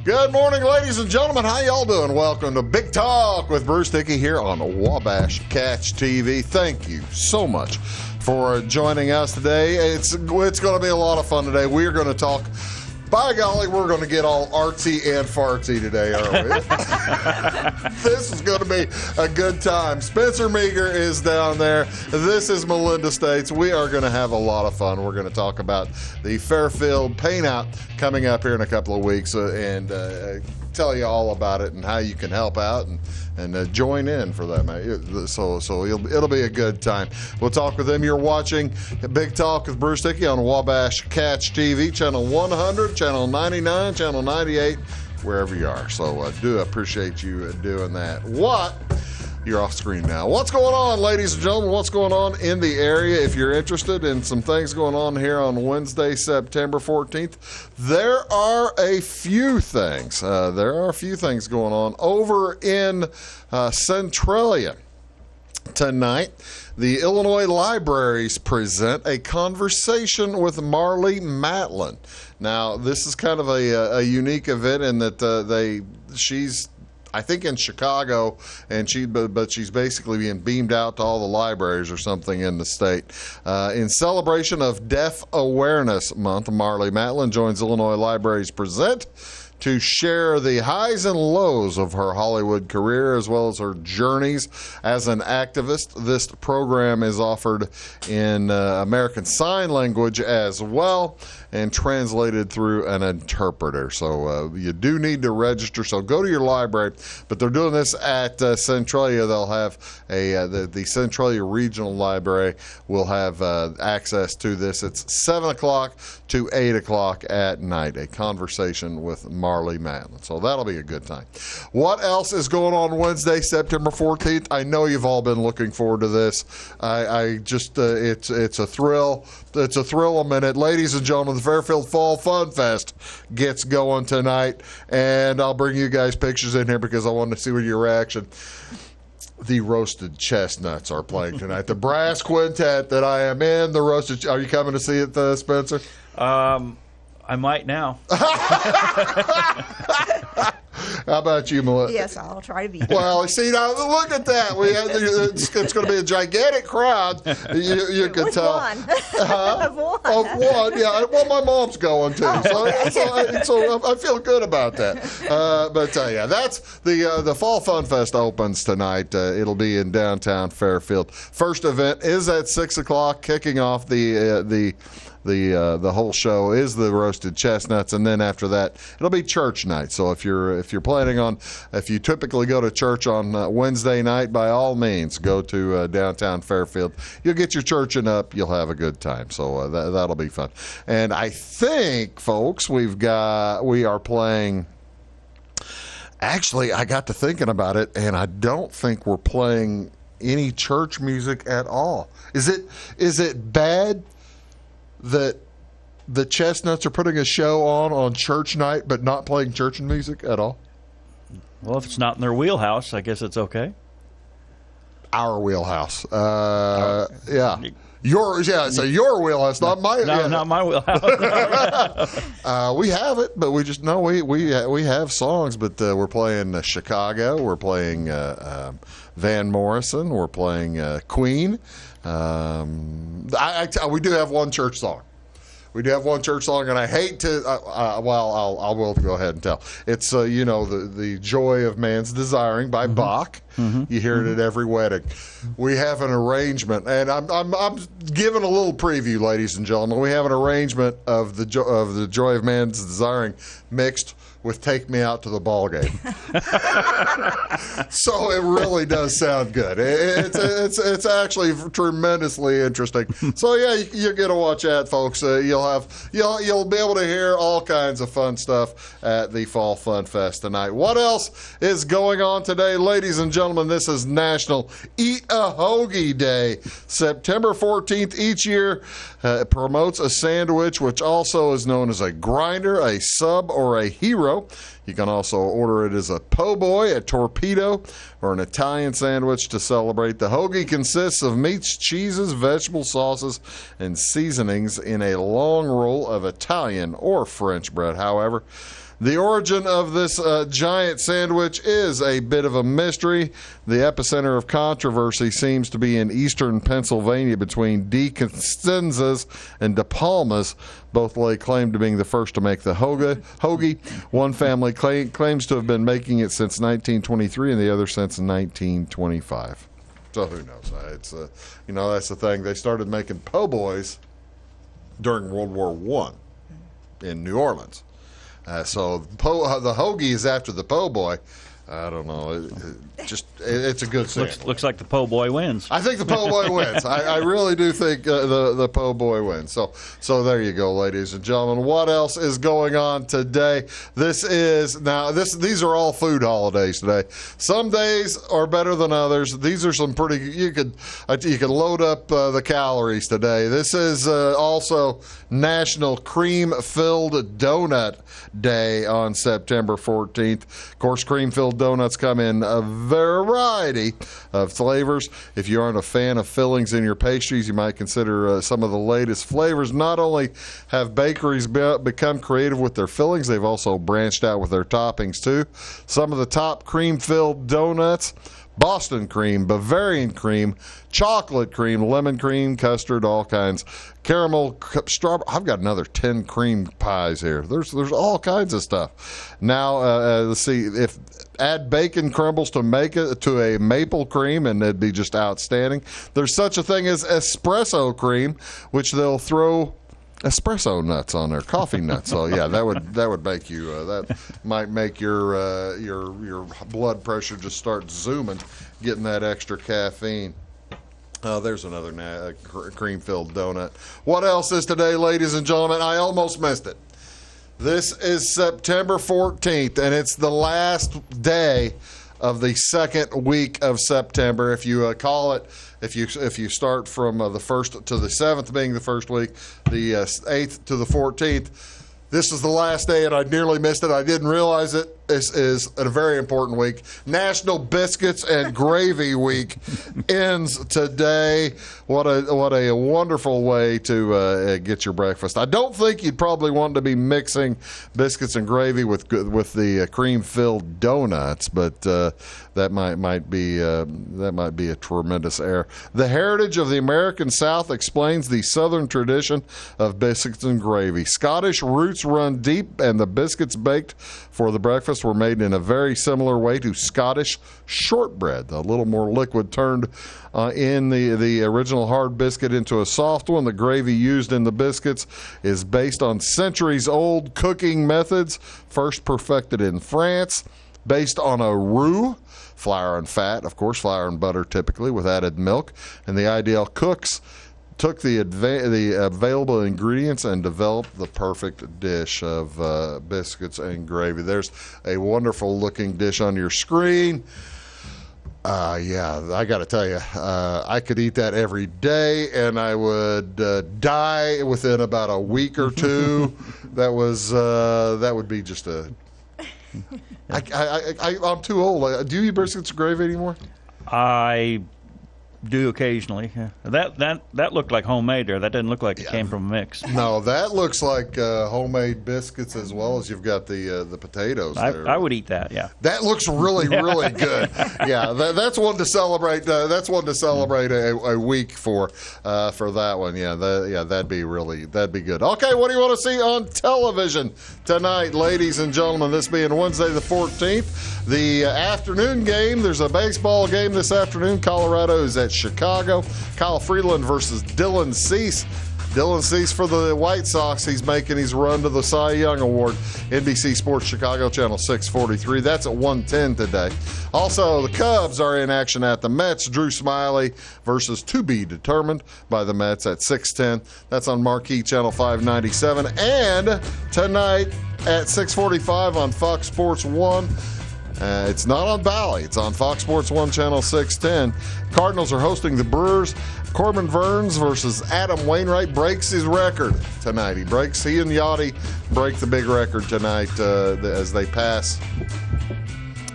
Good morning, ladies and gentlemen. How y'all doing? Welcome to Big Talk with Bruce Dickey here on Wabash Catch TV. Thank you so much for joining us today. It's going to be a lot of fun today. We are going to talk. By golly, we're going to get all artsy and fartsy today, aren't we? This is going to be a good time. Spencer Meagher is down there. This is Melinda States. We are going to have a lot of fun. We're going to talk about the Fairfield PaintOut coming up here in a couple of weeks and tell you all about it and how you can help out and join in for that, man. So it'll be a good time. We'll talk with them. You're watching Big Talk with Bruce Dickey on Wabash Catch TV, channel 100, channel 99, channel 98, wherever you are. So do appreciate you doing that. You're off screen now. What's going on, ladies and gentlemen? What's going on in the area? If you're interested in some things going on here on Wednesday, September 14th, there are a few things. Going on over in Centralia. Tonight, the Illinois Libraries present a conversation with Marlee Matlin. Now, this is kind of a unique event in that she's I think in Chicago, and she's basically being beamed out to all the libraries or something in the state. In celebration of Deaf Awareness Month, Marlee Matlin joins Illinois Libraries Present to share the highs and lows of her Hollywood career as well as her journeys as an activist. This program is offered in American Sign Language as well and translated through an interpreter. So you do need to register, so go to your library. But they're doing this at Centralia. They'll have the Centralia Regional Library will have access to this. It's 7 o'clock to 8 o'clock at night, a conversation with Marlee Matlin. So that'll be a good time. What else is going on Wednesday, September 14th? I know you've all been looking forward to this. It's a thrill. It's a thrill a minute. Ladies and gentlemen, the Fairfield Fall Fun Fest gets going tonight, and I'll bring you guys pictures in here because I want to see what your reaction. The Roasted Chestnuts are playing tonight. The brass quintet that I am in, the Roasted. Are you coming to see it, Spencer? I might now. How about you, Melissa? Yes, I'll try to be. Well, see, now look at that. It's going to be a gigantic crowd. You can With tell. one. Of one, yeah. Well, my mom's going too, so I feel good about that. But yeah, that's the Fall Fun Fest opens tonight. It'll be in downtown Fairfield. First event is at 6 o'clock, kicking off the whole show is the Roasted Chestnuts, and then after that it'll be church night. So if you're planning on, if you typically go to church on Wednesday night, by all means go to downtown Fairfield. You'll get your churching up. You'll have a good time. So that'll be fun. And I think, folks, we are playing. Actually, I got to thinking about it, and I don't think we're playing any church music at all. Is it bad that the Chestnuts are putting a show on church night but not playing church music at all? Well, if it's not in their wheelhouse, I guess it's okay. Our wheelhouse. Yeah. Yours, yeah. So your wheelhouse, not my. No, not my wheelhouse. We have it, but we just we have songs, but we're playing Chicago. We're playing Van Morrison. We're playing Queen. We do have one church song. We do have one church song, and I hate to. I will go ahead and tell. It's the Joy of Man's Desiring by Bach. Mm-hmm. You hear it at every wedding. We have an arrangement, and I'm giving a little preview, ladies and gentlemen. We have an arrangement of the Joy of Man's Desiring mixed with Take Me Out to the Ball Game. So it really does sound good. It's actually tremendously interesting. So yeah, you're gonna watch that, folks. You'll be able to hear all kinds of fun stuff at the Fall Fun Fest tonight. What else is going on today, ladies and gentlemen? This is National Eat a Hoagie Day. September 14th each year promotes a sandwich which also is known as a grinder, a sub, or a hero. You can also order it as a po' boy, a torpedo, or an Italian sandwich to celebrate. The hoagie consists of meats, cheeses, vegetable sauces, and seasonings in a long roll of Italian or French bread. However, The origin of this giant sandwich is a bit of a mystery. The epicenter of controversy seems to be in eastern Pennsylvania between De Costanzas and De Palmas. Both lay claim to being the first to make the hoagie. One family claims to have been making it since 1923 and the other since 1925. So who knows? It's that's the thing. They started making po' boys during World War I in New Orleans. So the hoagie is after the po' boy. I don't know. It's a good sandwich. Looks like the po' boy wins. I think the po' boy wins. I really do think the po' boy wins. So there you go, ladies and gentlemen. What else is going on today? These are all food holidays today. Some days are better than others. These are some pretty. You could load up the calories today. This is also National Cream-Filled Donut Day on September 14th. Of course, cream-filled donuts come in a variety of flavors. If you aren't a fan of fillings in your pastries, you might consider some of the latest flavors. Not only have bakeries become creative with their fillings, they've also branched out with their toppings too. Some of the top cream-filled donuts: Boston cream, Bavarian cream, chocolate cream, lemon cream, custard, all kinds. Caramel, strawberry. I've got another 10 cream pies here. There's all kinds of stuff. Now, let's see. If add bacon crumbles to make it to a maple cream, and it'd be just outstanding. There's such a thing as espresso cream, which they'll throw espresso nuts on there, coffee nuts. So yeah, that would make you that might make your blood pressure just start zooming, getting that extra caffeine. There's another cream-filled donut. What else is today, ladies and gentlemen? I almost missed it. This is September 14th, and it's the last day of the second week of September. If you call it, if you start from the 1st to the 7th being the first week, the 8th to the 14th, this is the last day, and I nearly missed it. I didn't realize it. This is a very important week. National Biscuits and Gravy Week ends today. What a wonderful way to get your breakfast. I don't think you'd probably want to be mixing biscuits and gravy with the cream-filled donuts, but that might be a tremendous error. The heritage of the American South explains the Southern tradition of biscuits and gravy. Scottish roots run deep, and the biscuits baked for the breakfast were made in a very similar way to Scottish shortbread, a little more liquid, turned in the original hard biscuit into a soft one. The gravy used in the biscuits is based on centuries-old cooking methods, first perfected in France, based on a roux, flour and fat, of course, flour and butter typically, with added milk. And the ideal cooks took the available ingredients and developed the perfect dish of biscuits and gravy. There's a wonderful looking dish on your screen. Yeah, I got to tell you, I could eat that every day, and I would die within about a week or two. That would be just a. I'm too old. Do you eat biscuits and gravy anymore? I do occasionally. Yeah. That looked like homemade there. That didn't look like it came from a mix. No, that looks like homemade biscuits, as well as you've got the potatoes there. I would eat that. Yeah. That looks really good. Yeah, that's one to celebrate. That's one to celebrate a week for that one. Yeah, that'd be good. Okay, what do you want to see on television tonight, ladies and gentlemen? This being Wednesday the 14th, the afternoon game. There's a baseball game this afternoon. Colorado is at Chicago. Kyle Freeland versus Dylan Cease. Dylan Cease for the White Sox. He's making his run to the Cy Young Award. NBC Sports Chicago, Channel 643. That's at 1:10 today. Also, the Cubs are in action at the Mets. Drew Smiley versus to be determined by the Mets at 6:10. That's on Marquee Channel 597. And tonight at 6:45 on Fox Sports 1. It's not on Valley. It's on Fox Sports 1, Channel 610. Cardinals are hosting the Brewers. Corbin Burnes versus Adam Wainwright breaks his record tonight. He and Yachty break the big record tonight as they pass.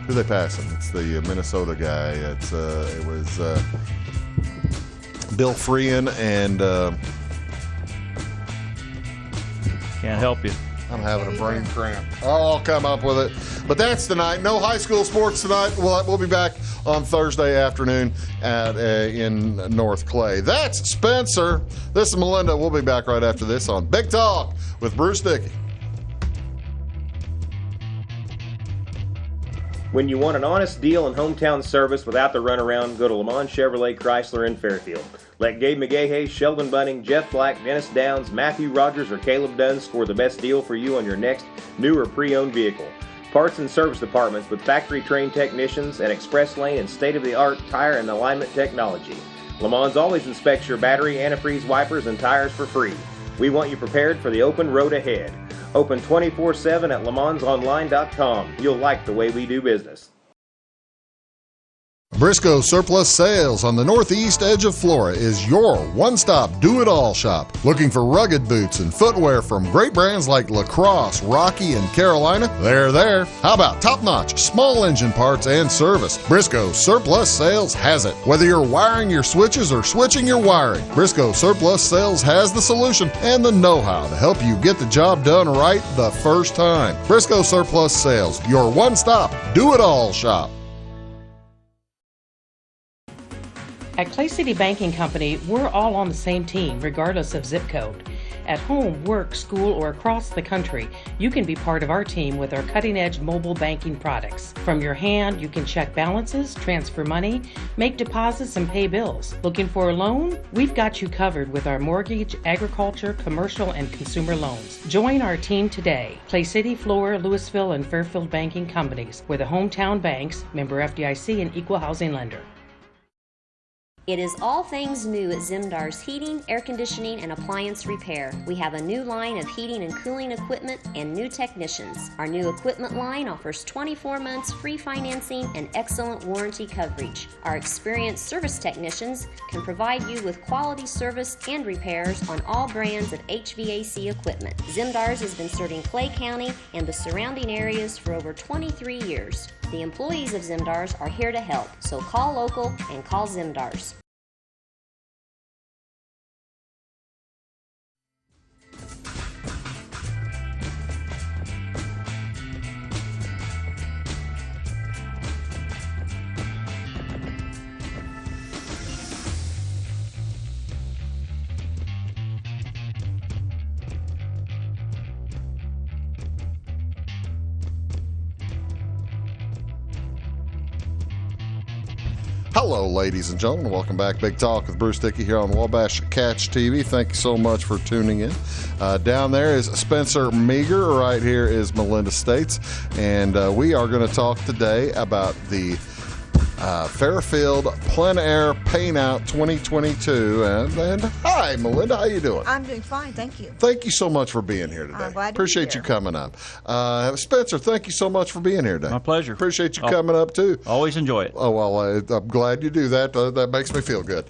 Who they passing? It's the Minnesota guy. It was Bill Freehan and... Can't help you. I'm having a brain cramp. I'll come up with it. But that's tonight. No high school sports tonight. We'll be back on Thursday afternoon in North Clay. That's Spencer. This is Melinda. We'll be back right after this on Big Talk with Bruce Dickey. When you want an honest deal and hometown service without the runaround, go to Le Mans Chevrolet Chrysler in Fairfield. Let Gabe McGahey, Sheldon Bunning, Jeff Black, Dennis Downs, Matthew Rogers, or Caleb Dunn score the best deal for you on your next new or pre-owned vehicle. Parts and service departments with factory-trained technicians and express lane and state-of-the-art tire and alignment technology. Le Mans always inspects your battery, antifreeze, wipers, and tires for free. We want you prepared for the open road ahead. Open 24/7 at lemansonline.com. You'll like the way we do business. Briscoe Surplus Sales on the northeast edge of Flora is your one-stop do-it-all shop. Looking for rugged boots and footwear from great brands like Lacrosse, Rocky, and Carolina? They're there. How about top-notch small engine parts and service? Briscoe Surplus Sales has it. Whether you're wiring your switches or switching your wiring, Briscoe Surplus Sales has the solution and the know-how to help you get the job done right the first time. Briscoe Surplus Sales, your one-stop do-it-all shop. At Clay City Banking Company, we're all on the same team, regardless of zip code. At home, work, school, or across the country, you can be part of our team with our cutting-edge mobile banking products. From your hand, you can check balances, transfer money, make deposits, and pay bills. Looking for a loan? We've got you covered with our mortgage, agriculture, commercial, and consumer loans. Join our team today. Clay City, Flora, Louisville, and Fairfield Banking Companies. We're the hometown banks, member FDIC, and equal housing lender. It is all things new at Zimdar's Heating, Air Conditioning, and Appliance Repair. We have a new line of heating and cooling equipment and new technicians. Our new equipment line offers 24 months free financing and excellent warranty coverage. Our experienced service technicians can provide you with quality service and repairs on all brands of HVAC equipment. Zimdar's has been serving Clay County and the surrounding areas for over 23 years. The employees of Zimdar's are here to help, so call local and call Zimdar's. Hello, ladies and gentlemen. Welcome back. Big Talk with Bruce Dickey here on Wabash Catch TV. Thank you so much for tuning in. Down there is Spencer Meagher. Right here is Melinda States. And we are going to talk today about the Fairfield Plein Air PaintOut 2022. And hi, Melinda. How you doing? I'm doing fine, thank you. Thank you so much for being here today. I'm glad to Appreciate be here. you coming up. Spencer, thank you so much for being here today. My pleasure. Appreciate you coming up, too. Always enjoy it. Oh, well, I'm glad you do that. That makes me feel good.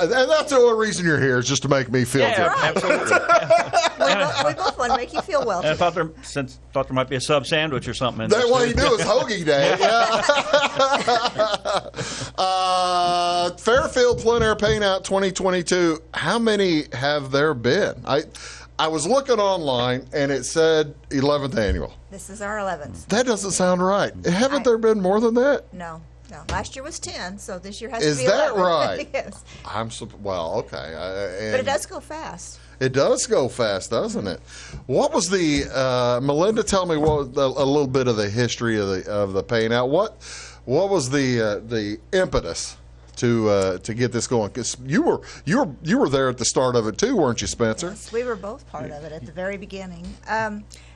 And that's the only reason you're here is just to make me feel good. Absolutely. We both want to make you feel well. And I thought there might be a sub sandwich or something. In That's this what too. you do is hoagie day. Yeah. Fairfield Plein Air PaintOut 2022. How many have there been? I was looking online and it said 11th annual. This is our 11th. That doesn't sound right. Haven't there been more than that? No. Last year was 10, so this year has Is to be that 11. right? Yes. Well, okay. But it does go fast. It does go fast, doesn't it? What was the Melinda? Tell me what a little bit of the history of the paint out. What was the impetus to get this going? Because you were there at the start of it too, weren't you, Spencer? Yes, we were both part of it at the very beginning.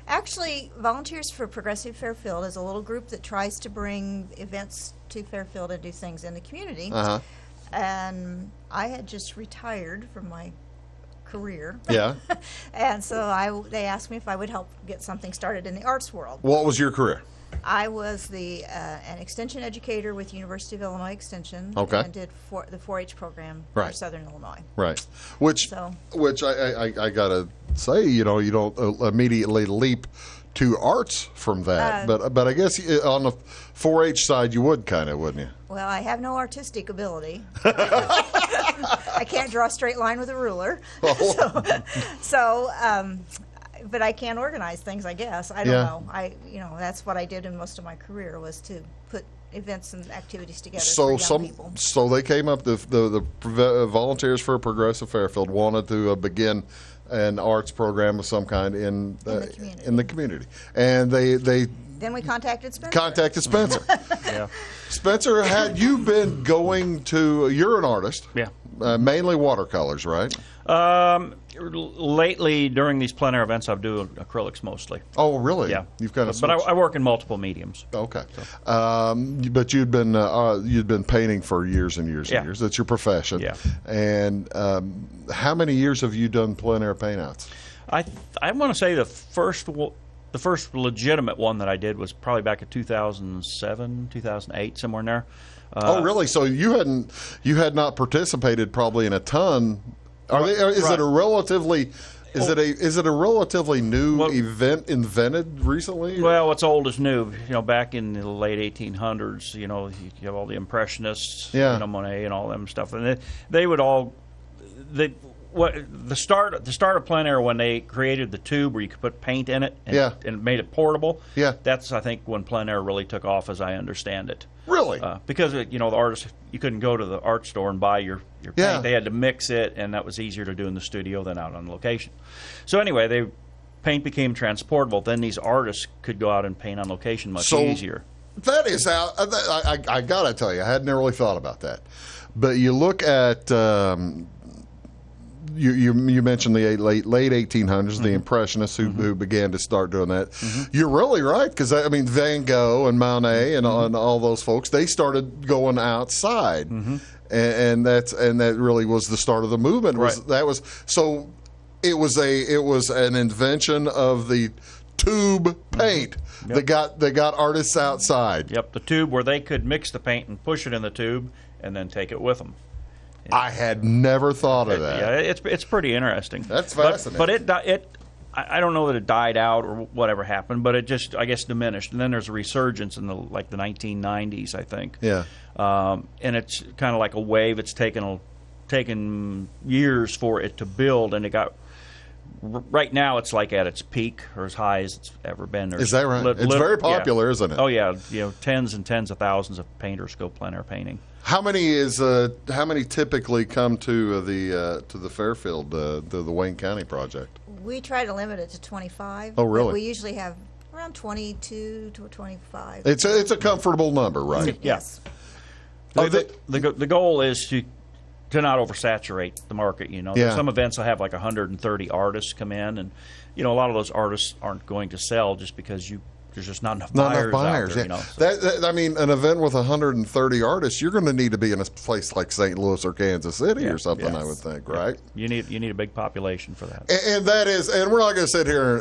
Actually, Volunteers for Progressive Fairfield is a little group that tries to bring events to Fairfield and do things in the community. Uh-huh. And I had just retired from my career. Yeah. And so they asked me if I would help get something started in the arts world. What was your career? I was an extension educator with University of Illinois Extension. Okay. And did the 4-H program Right. for Southern Illinois. Right. Which I gotta say, you don't immediately leap to arts from that, but I guess on the 4-H side you would kind of, wouldn't you? Well, I have no artistic ability. I can't draw a straight line with a ruler. But I can organize things, I guess. I don't know. That's what I did in most of my career, was to put events and activities together for young people. So they came up, the Volunteers for Progressive Fairfield wanted to begin an arts program of some kind in the community. And then we contacted Spencer. Yeah. Spencer, had you been going to, you're an artist. Yeah. Mainly watercolors, right? Lately, during these plein air events, I do acrylics mostly. Oh, really? Yeah. You've kind of But I work in multiple mediums. Okay. But you'd been painting for years and years and years. That's your profession. Yeah. And how many years have you done plein air paintouts? I want to say the first legitimate one that I did was probably back in 2007, 2008, somewhere in there. Oh, really? So you had not participated probably in a ton. Is it a relatively new event invented recently? Well, what's old is new. Back in the late 1800s, you have all the Impressionists, Monet and all them stuff, and they would all the start of plein air, when they created the tube where you could put paint in it and made it portable. Yeah, that's, I think, when plein air really took off, as I understand it. Really? Because the artists, you couldn't go to the art store and buy your paint. Yeah. They had to mix it, and that was easier to do in the studio than out on location. So anyway, paint became transportable. Then these artists could go out and paint on location much easier. That is how I gotta tell you, I hadn't really thought about that. But you look at you mentioned the late 1800s, the Impressionists who began to start doing that. You're really right, because Van Gogh and Monet and all those folks, they started going outside, and that really was the start of the movement. Right. It was an invention of the tube paint. Yep. They got artists outside. Yep, the tube where they could mix the paint and push it in the tube and then take it with them. I had never thought of that. Yeah, it's pretty interesting. That's fascinating. But I don't know that it died out or whatever happened, but it just, I guess, diminished. And then there's a resurgence in the 1990s, I think. Yeah. And it's kind of like a wave. It's taken years for it to build, and it got. Right now, it's like at its peak, or as high as it's ever been. Is that right? It's very popular, isn't it? Oh yeah, tens and tens of thousands of painters go plein air painting. How many typically come to the Fairfield, the Wayne County project? We try to limit it to 25. Oh, really? But we usually have around 22 to 25. It's a comfortable number, right? Yes. The goal is to not oversaturate the market. Some events will have like 130 artists come in, and a lot of those artists aren't going to sell just because there's just not enough buyers out there. Yeah. An event with 130 artists, you're going to need to be in a place like St. Louis or Kansas City or something. Yes. I would think, right? You need a big population for that. And that is, and we're not going to sit here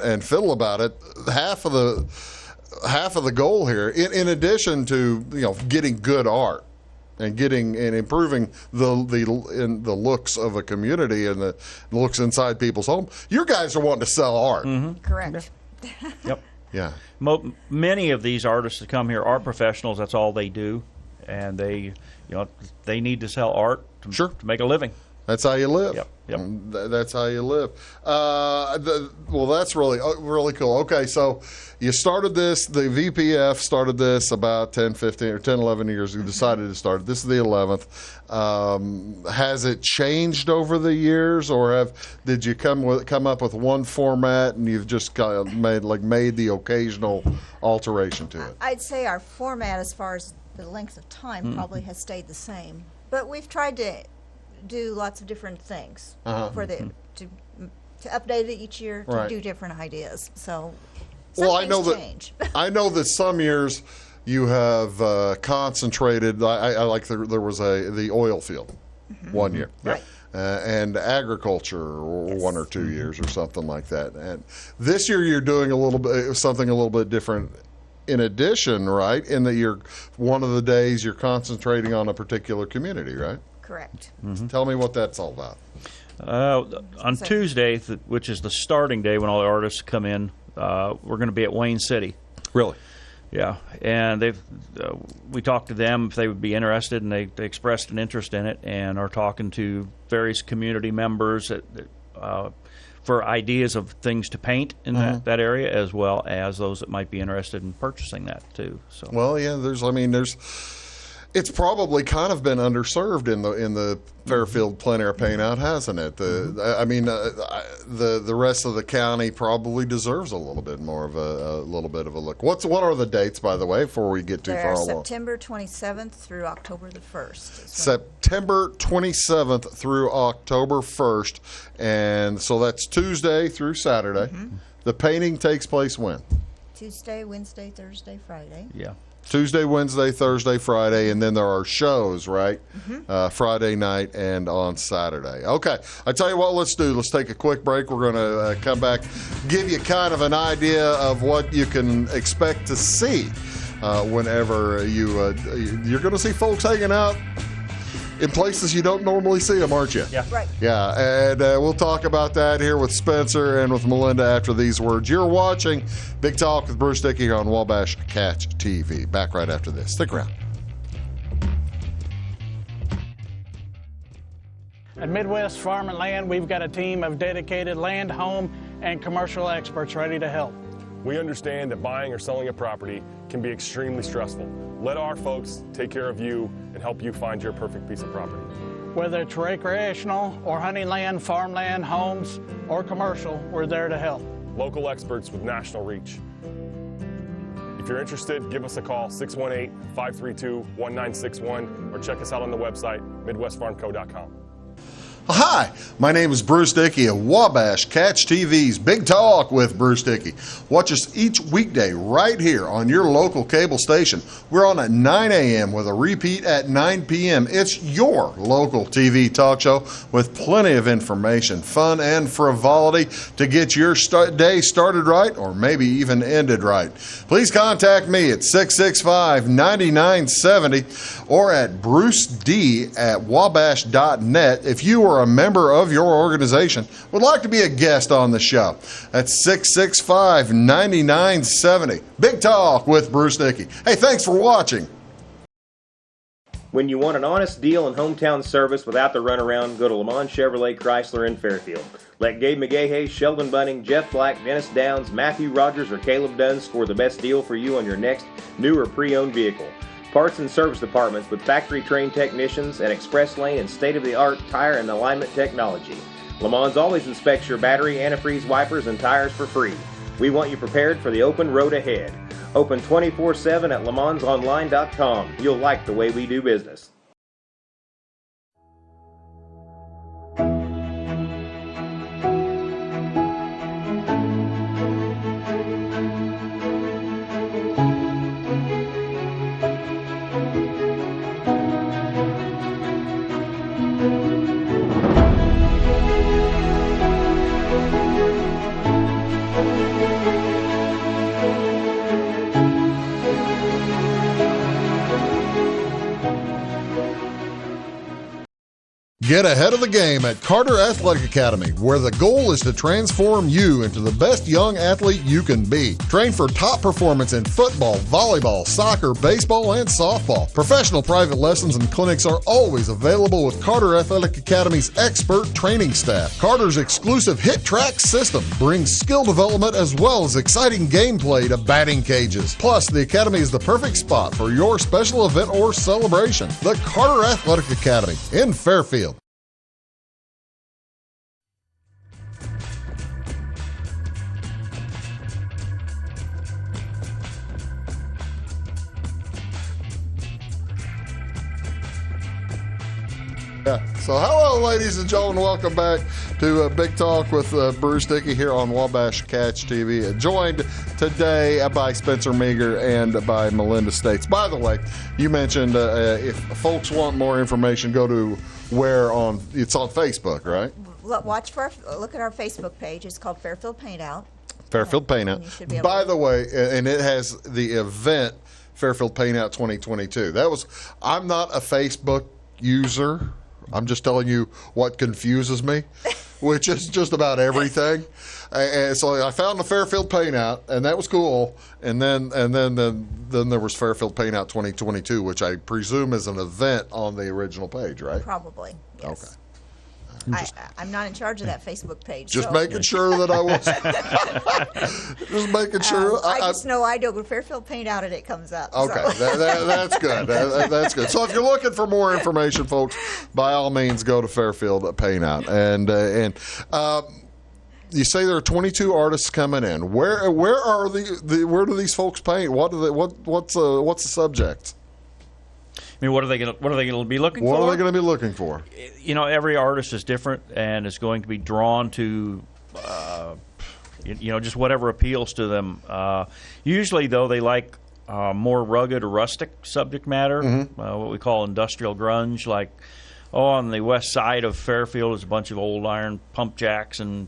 and fiddle about it. Half of the goal here, in addition to getting good art and improving the looks of a community and the looks inside people's homes, you guys are wanting to sell art. Mm-hmm. Correct. Yep. Yeah. Many of these artists that come here are professionals. That's all they do, and they need to sell art to make a living. That's how you live. Yep. That's how you live. Well, that's really cool. Okay, so you started this, the VPF started this about 10, 11 years ago. You decided to start it. This is the 11th. Has it changed over the years, or did you come up with one format and you've just made the occasional alteration to it? I'd say our format, as far as the length of time, probably has stayed the same. But we've tried to do lots of different things to update it each year, to do different ideas. So change. I know that some years you have concentrated. I like there was the oil field one year, right? And agriculture one or 2 years or something like that. And this year you're doing something a little bit different. In addition, right? In that one of the days you're concentrating on a particular community, right? Correct. Mm-hmm. Tell me what that's all about. On Tuesday, which is the starting day when all the artists come in, we're going to be at Wayne City. Really? Yeah, and we talked to them if they would be interested, and they expressed an interest in it, and are talking to various community members for ideas of things to paint in that area, as well as those that might be interested in purchasing that too. So, well, yeah, it's probably kind of been underserved in the Fairfield Plein Air Paintout, hasn't it? The rest of the county probably deserves a little bit more of a look. What are the dates, by the way, before we get too far along? September 27th through October the 1st. September 27th through October 1st, and so that's Tuesday through Saturday. The painting takes place when? Tuesday, Wednesday, Thursday, Friday. Yeah. Tuesday, Wednesday, Thursday, Friday, and then there are shows, right? Friday night and on Saturday. Okay, I tell you what, let's take a quick break. We're going to come back, give you kind of an idea of what you can expect to see whenever you're going to see folks hanging out in places you don't normally see them, aren't you? Yeah. Right. Yeah, and we'll talk about that here with Spencer and with Melinda after these words. You're watching Big Talk with Bruce Dickey here on Wabash Catch TV. Back right after this. Stick around. At Midwest Farm and Land, we've got a team of dedicated land, home, and commercial experts ready to help. We understand that buying or selling a property can be extremely stressful. Let our folks take care of you and help you find your perfect piece of property. Whether it's recreational or hunting land, farmland, homes, or commercial, we're there to help. Local experts with national reach. If you're interested, give us a call, 618-532-1961, or check us out on the website, midwestfarmco.com. Hi, my name is Bruce Dickey of Wabash Catch TV's Big Talk with Bruce Dickey. Watch us each weekday right here on your local cable station. We're on at 9 a.m. with a repeat at 9 p.m. It's your local TV talk show with plenty of information, fun, and frivolity to get your day started right or maybe even ended right. Please contact me at 665-9970 or at bruced@wabash.net if you are a member of your organization would like to be a guest on the show. That's 665-9970. Big Talk with Bruce Dickey. Hey, thanks for watching. When you want an honest deal and hometown service without the runaround, go to Lamont Chevrolet Chrysler in Fairfield. Let Gabe McGahey, Sheldon Bunning, Jeff Black, Dennis Downs, Matthew Rogers, or Caleb Dunn score the best deal for you on your next new or pre-owned vehicle. Parts and service departments with factory-trained technicians and express lane and state-of-the-art tire and alignment technology. Lamont always inspects your battery, antifreeze, wipers, and tires for free. We want you prepared for the open road ahead. Open 24/7 at LaMonsOnline.com. You'll like the way we do business. Get ahead of the game at Carter Athletic Academy, where the goal is to transform you into the best young athlete you can be. Train for top performance in football, volleyball, soccer, baseball, and softball. Professional private lessons and clinics are always available with Carter Athletic Academy's expert training staff. Carter's exclusive Hit Track system brings skill development as well as exciting gameplay to batting cages. Plus, the Academy is the perfect spot for your special event or celebration. The Carter Athletic Academy in Fairfield. Yeah. So hello, ladies and gentlemen. Welcome back to Big Talk with Bruce Dickey here on Wabash Catch TV. Joined today by Spencer Meagher and by Melinda States. By the way, you mentioned if folks want more information, go to where on? It's on Facebook, right? Look at our Facebook page. It's called Fairfield PaintOut. Fairfield PaintOut. By the way, and it has the event Fairfield PaintOut 2022. I'm not a Facebook user. I'm just telling you what confuses me. which is just about everything. And so I found the Fairfield PaintOut, and that was cool. And then there was Fairfield PaintOut 2022, which I presume is an event on the original page, right? Probably, yes. Okay. I'm not in charge of that Facebook page. Just so. making sure that I was. Just making sure. I just know I do. Fairfield PaintOut and it comes up. Okay, so. that's good. That's good. So if you're looking for more information, folks, by all means go to Fairfield PaintOut. And you say there are 22 artists coming in. Where are where do these folks paint? What's the subject? I mean, what are they going to be looking for? What are they going to be looking for? You know, every artist is different and is going to be drawn to, just whatever appeals to them. Usually, though, they like more rugged or rustic subject matter, what we call industrial grunge. Like, on the west side of Fairfield is a bunch of old iron pump jacks and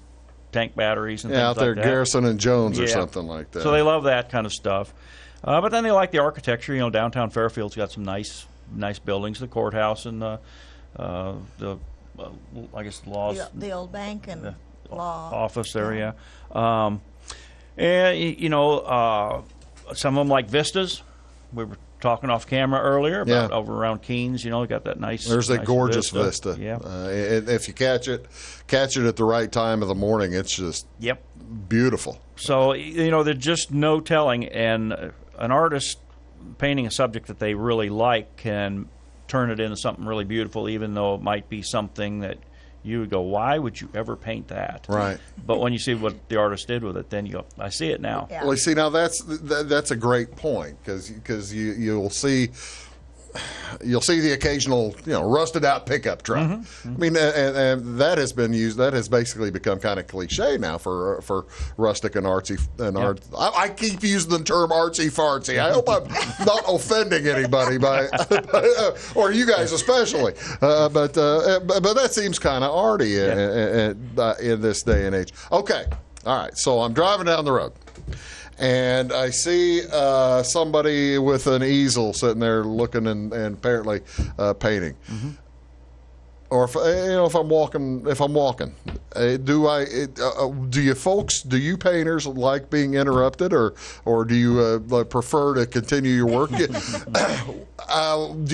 tank batteries and things out there, like that. Garrison and Jones or something like that. So they love that kind of stuff. But then they like the architecture. You know, downtown Fairfield's got some nice buildings, the courthouse and I guess the law, the old bank and the law office area. And some of them like vistas. We were talking off camera earlier about over around Keens. You know, got that nice. There's a gorgeous vista. Yeah. If you catch it at the right time of the morning, it's just beautiful. So there's just no telling, and an artist painting a subject that they really like can turn it into something really beautiful, even though it might be something that you would go, why would you ever paint that? Right. But when you see what the artist did with it, then you go, I see it now. Yeah. Well, you see, now that's a great point because you'll see the occasional rusted out pickup truck. I mean, and that has been used. That has basically become kind of cliche now for rustic and artsy art. I keep using the term artsy fartsy. I hope I'm not offending anybody by or you guys especially. But that seems kind of arty in this day and age. Okay, all right. So I'm driving down the road. And I see somebody with an easel sitting there looking and apparently painting. Or if I'm walking, do you painters like being interrupted, or do you prefer to continue your work? Do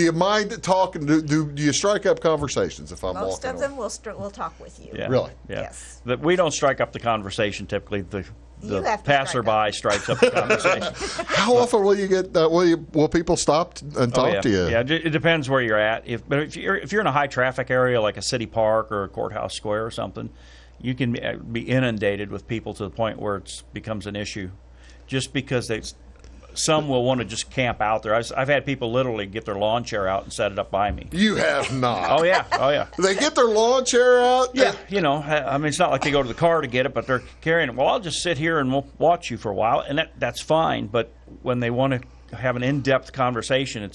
you mind talking? Do you strike up conversations if I'm walking? Most of them will talk with you. Yeah. Really? Yeah. Yes. We don't strike up the conversation typically. The have to passerby strikes up the conversation. How often will you get? Will people stop and talk to you? Yeah, it depends where you're at. If you're in a high traffic area like a city park or a courthouse square or something, you can be inundated with people to the point where it becomes an issue, just because some will want to just camp out there. I've had people literally get their lawn chair out and set it up by me. You have not. Oh yeah. They get their lawn chair out? Yeah, I mean, it's not like they go to the car to get it, but they're carrying it. Well, I'll just sit here and we'll watch you for a while, and that's fine. But when they want to have an in-depth conversation,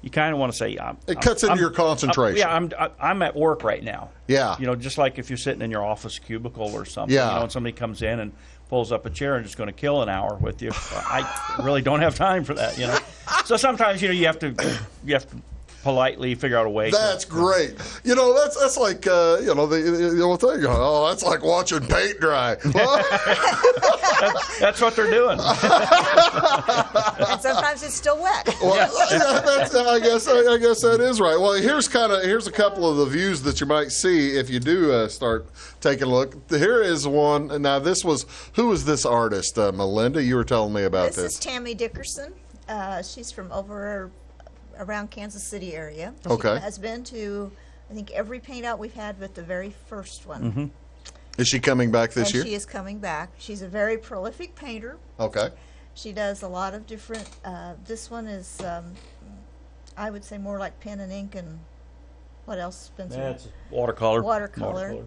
you kind of want to say, it cuts into your concentration. I'm at work right now. Yeah. Just like if you're sitting in your office cubicle or something, and somebody comes in and pulls up a chair and just going to kill an hour with you. I really don't have time for that, So sometimes, you have to politely figure out a way. That's great. That's like the old thing. Oh, that's like watching paint dry. That's what they're doing. And sometimes it's still wet. Well, I guess that is right. Well, here's a couple of the views that you might see if you do start taking a look. Here is one. Now, who is this artist, Melinda? You were telling me about this. This is Tammy Dickerson. She's from over around Kansas City area. Okay. She has been to, I think, every paint out we've had but the very first one. Is she coming back this year? She is coming back. She's a very prolific painter. Okay. She does a lot of different, this one is, I would say more like pen and ink and what else, Spencer? That's watercolor. Watercolor.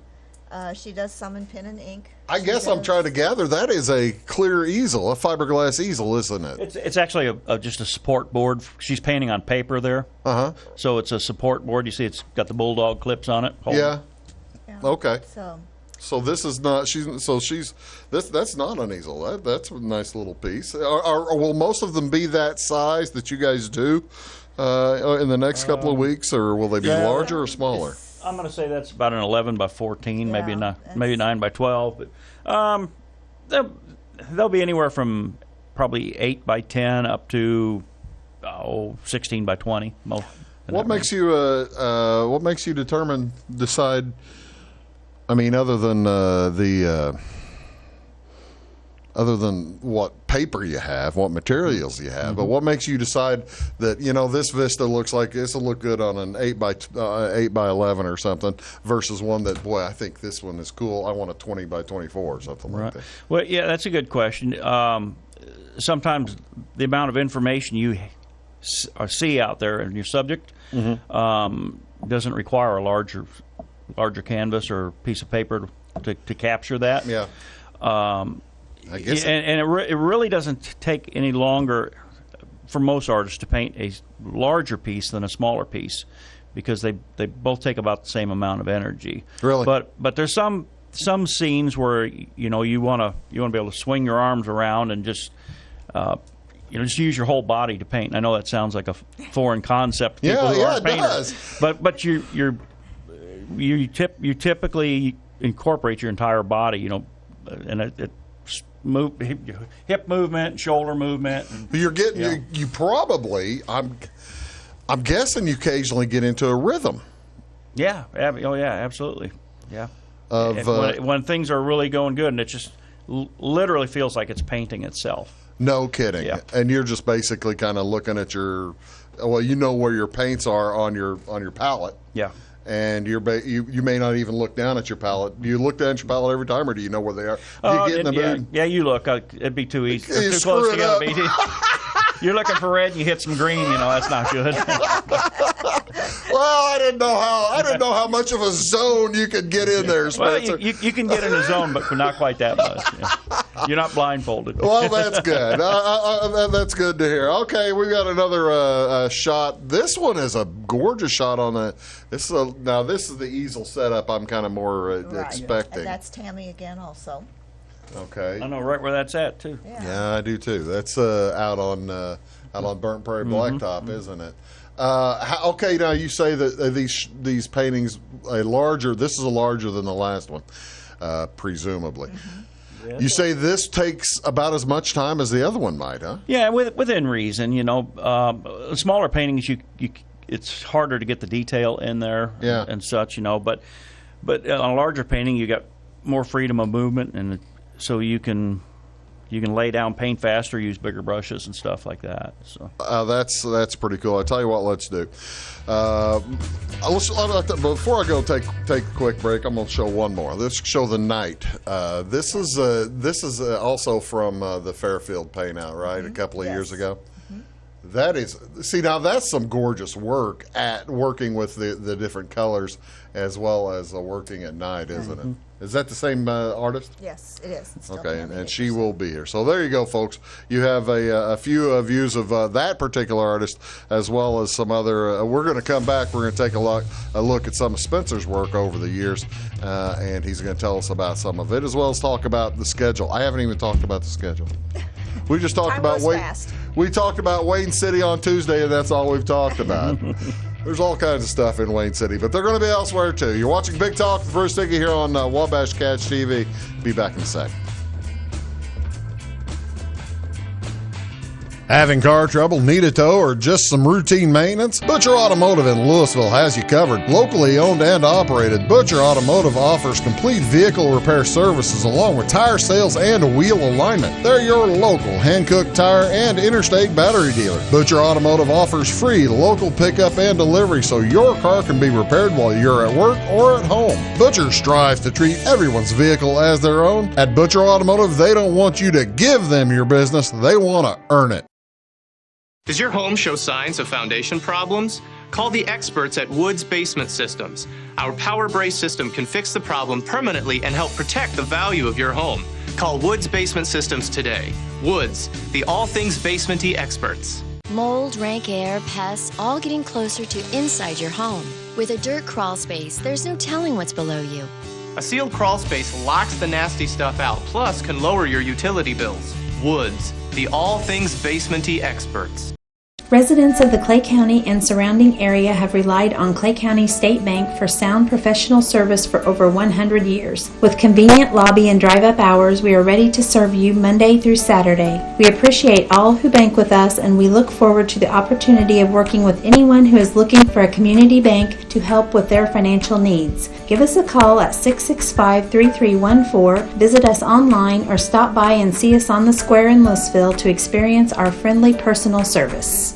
She does some in pen and ink. I guess I'm trying to gather that is a clear easel, a fiberglass easel, isn't it? It's actually just a support board. She's painting on paper there. So it's a support board. You see, it's got the bulldog clips on it. Yeah. Okay. So this is not. That's not an easel. That's a nice little piece. Will most of them be that size that you guys do in the next couple of weeks, or will they be larger or smaller? I'm going to say that's about an 11 by 14, Yeah, maybe 9 by 12. But they'll be anywhere from probably 8 by 10 up to 16 by 20. What makes you decide? I mean, other than what paper you have, what materials you have, but what makes you decide that this Vista looks like this will look good on an 8 by 11 or something versus one that, boy, I think this one is cool. I want a 20 by 24 or something like that. Well, yeah, that's a good question. Sometimes the amount of information you see out there in your subject doesn't require a larger canvas or piece of paper to capture that. Yeah. I guess and it really doesn't take any longer for most artists to paint a larger piece than a smaller piece because they both take about the same amount of energy. Really? But there's some scenes where you want to be able to swing your arms around and just just use your whole body to paint. And I know that sounds like a foreign concept to people who aren't painters. Does. But you typically incorporate your entire body, and it move hip movement, shoulder movement. You're getting you probably I'm guessing you occasionally get into a rhythm. Yeah. Oh yeah, absolutely. Yeah. Of when things are really going good, and it just literally feels like it's painting itself. No kidding. Yeah. And you're just basically kind of looking at where your paints are on your palette. Yeah. And you may not even look down at your palette. Do you look down at your palette every time, or do you know where they are? Do you get in the mood? Yeah, you look. It'd be too easy. You Too screw close it together. up. You're looking for red, and you hit some green. That's not good. Well, I didn't know how much of a zone you could get in there, Spencer. Well, you can get in a zone, but not quite that much. Yeah. You're not blindfolded. Well, that's good. That's good to hear. Okay, we got another shot. This one is a gorgeous shot on the. This is the easel setup. I'm kind of more expecting. And that's Tammy again, also. Okay. I know right where that's at too. Yeah, I do too. That's out on Burnt Prairie Blacktop, isn't it? Okay, now you say that these paintings this is a larger than the last one, presumably. Yeah. You say this takes about as much time as the other one might, huh? Yeah, within reason. Smaller paintings, it's harder to get the detail in there and such. But on a larger painting, you got more freedom of movement, and so you can lay down paint faster, use bigger brushes and stuff like that. So that's pretty cool. I tell you what, let's do. Before I go take a quick break, I'm going to show one more. Let's show the night. This is also from the Fairfield PaintOut, right? A couple of years ago. That is, now that's some gorgeous work at working with the different colors as well as working at night, isn't it? Is that the same artist? Yes, it is. It's okay, and she will be here. So there you go, folks. You have a few views of that particular artist as well as some other. We're going to come back. We're going to take a look at some of Spencer's work over the years, and he's going to tell us about some of it as well as talk about the schedule. I haven't even talked about the schedule. We just talked about we talked about Wayne City on Tuesday, and that's all we've talked about. There's all kinds of stuff in Wayne City, but they're going to be elsewhere too. You're watching Big Talk with Bruce Dickey here on Wabash Catch TV. Be back in a sec. Having car trouble, need a tow, or just some routine maintenance? Butcher Automotive in Louisville has you covered. Locally owned and operated, Butcher Automotive offers complete vehicle repair services along with tire sales and wheel alignment. They're your local Hankook tire and interstate battery dealer. Butcher Automotive offers free local pickup and delivery so your car can be repaired while you're at work or at home. Butcher strives to treat everyone's vehicle as their own. At Butcher Automotive, they don't want you to give them your business, they want to earn it. Does your home show signs of foundation problems? Call the experts at Woods Basement Systems. Our Power Brace system can fix the problem permanently and help protect the value of your home. Call Woods Basement Systems today. Woods, the all things basement-y experts. Mold, rank air, pests, all getting closer to inside your home. With a dirt crawl space, there's no telling what's below you. A sealed crawl space locks the nasty stuff out, plus can lower your utility bills. Woods, the all things basement-y experts. Residents of the Clay County and surrounding area have relied on Clay County State Bank for sound professional service for over 100 years. With convenient lobby and drive-up hours, we are ready to serve you Monday through Saturday. We appreciate all who bank with us, and we look forward to the opportunity of working with anyone who is looking for a community bank to help with their financial needs. Give us a call at 665-3314, visit us online, or stop by and see us on the square in Louisville to experience our friendly personal service.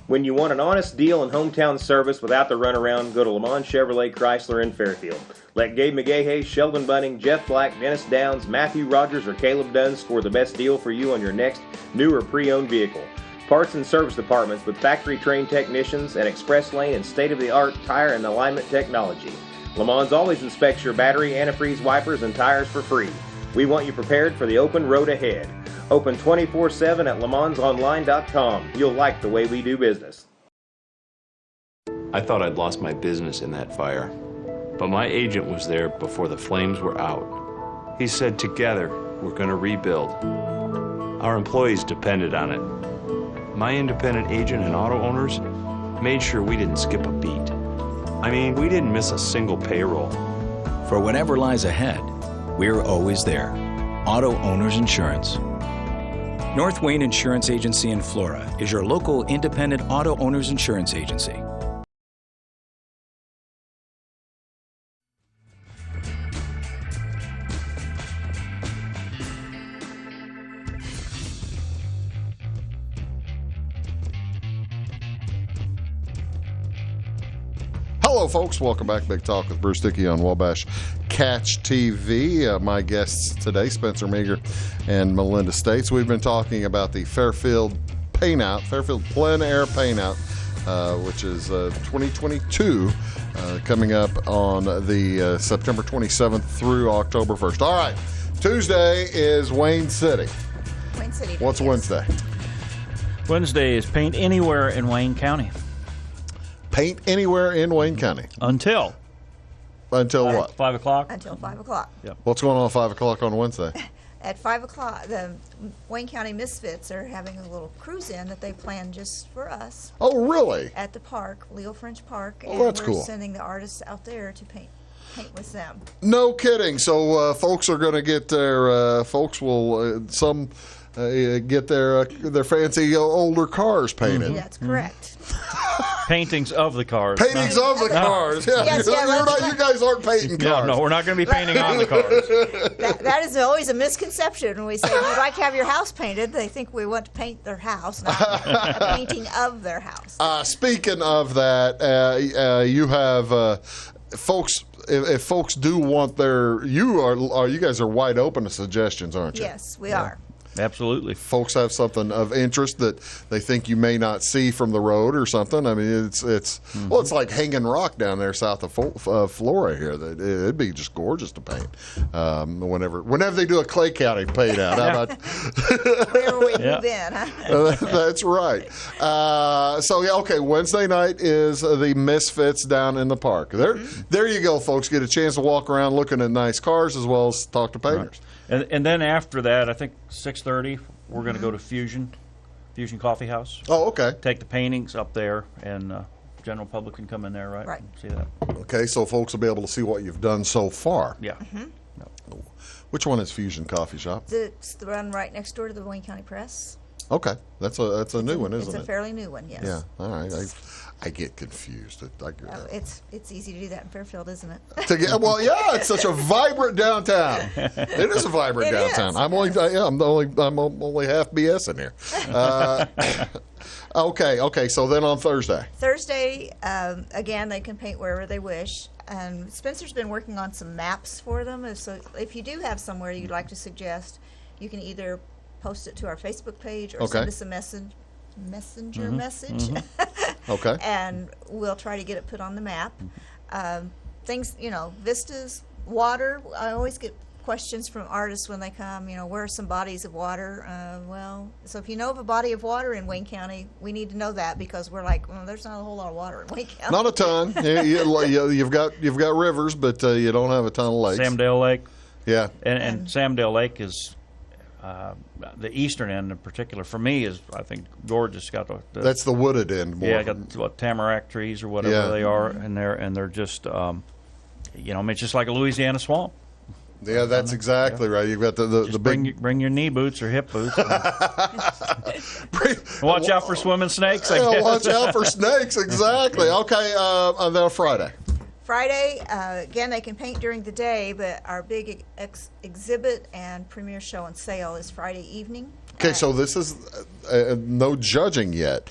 When you want an honest deal and hometown service without the runaround, go to Lamont Chevrolet Chrysler in Fairfield. Let Gabe McGahey, Sheldon Bunning, Jeff Black, Dennis Downs, Matthew Rogers, or Caleb Dunn score the best deal for you on your next new or pre-owned vehicle. Parts and service departments with factory-trained technicians and express lane and state-of-the-art tire and alignment technology. Lamont's always inspects your battery, antifreeze, wipers, and tires for free. We want you prepared for the open road ahead. Open 24/7 at LaMonsOnline.com. You'll like the way we do business. I thought I'd lost my business in that fire, but my agent was there before the flames were out. He said, together, we're going to rebuild. Our employees depended on it. My independent agent and auto owners made sure we didn't skip a beat. I mean, we didn't miss a single payroll. For whatever lies ahead, we're always there. Auto Owners Insurance. North Wayne Insurance Agency in Flora is your local independent auto owners insurance agency. Hello, folks. Welcome back. Big Talk with Bruce Dickey on Wabash Catch TV. My guests today, Spencer Meagher and Melinda States. We've been talking about the Fairfield PaintOut, Fairfield Plein Air PaintOut, which is 2022, coming up on the September 27th through October 1st. All right. Tuesday is Wayne City. Wayne City. What's Wednesday? Wednesday is Paint Anywhere in Wayne County. Paint anywhere in Wayne County. Until what? 5 o'clock? Until 5 o'clock. Yep. What's going on at 5 o'clock on Wednesday? At 5 o'clock, the Wayne County Misfits are having a little cruise-in that they planned just for us. Oh, really? At the park, Leo French Park. Oh, that's we're cool. Sending the artists out there to paint with them. No kidding. So folks are going to get their folks will get their fancy older cars painted. Mm-hmm. That's correct. Paintings of the cars. Paintings of the cars. Yeah, yes, you guys aren't painting cars. No, we're not going to be painting on the cars. That is always a misconception. When we say we'd like to have your house painted, they think we want to paint their house, not a painting of their house. Speaking of that, you have folks. If folks do want you guys are wide open to suggestions, aren't you? Yes, we are. Absolutely. Folks have something of interest that they think you may not see from the road or something. I mean, it's well, it's like Hanging Rock down there south of Flora here. It'd be just gorgeous to paint. Whenever they do a Clay County paint out, how about where we move in? Huh? That's right. Okay. Wednesday night is the Misfits down in the park. There you go, folks. Get a chance to walk around looking at nice cars as well as talk to painters. Right. And then after that, I think 6:30, we're going to go to Fusion Coffee House. Oh, okay. Take the paintings up there, and general public can come in there, right? Right. And see that. Okay, so folks will be able to see what you've done so far. Yeah. Mm-hmm. Yep. Which one is Fusion Coffee Shop? It's the one right next door to the Wayne County Press. Okay, that's a new one, isn't it? It's a fairly new one, yes. Yeah. All right. I get confused. It's easy to do that in Fairfield, isn't it? It's such a vibrant downtown. It is a vibrant downtown. Is. I'm only half BS in here. Okay. So then on Thursday. Again, they can paint wherever they wish. And Spencer's been working on some maps for them. So if you do have somewhere you'd like to suggest, you can either post it to our Facebook page or send us a messenger message. Mm-hmm. Okay. And we'll try to get it put on the map. Things, vistas, water. I always get questions from artists when they come, where are some bodies of water? So if you know of a body of water in Wayne County, we need to know that because we're like, there's not a whole lot of water in Wayne County. Not a ton. You've got rivers, but you don't have a ton of lakes. Samdale Lake. Yeah. And Samdale Lake is the eastern end in particular, for me, is, I think, gorgeous. Got that's the wooded end more. Yeah, got what, tamarack trees or whatever they are in there, and they're just, it's just like a Louisiana swamp. Yeah, that's exactly right. You've got the big... Bring your knee boots or hip boots. Watch out for swimming snakes, I guess. Watch out for snakes, exactly. Okay, and then Friday. Friday, again, they can paint during the day, but our big exhibit and premiere show and sale is Friday evening. Okay, so this is no judging yet.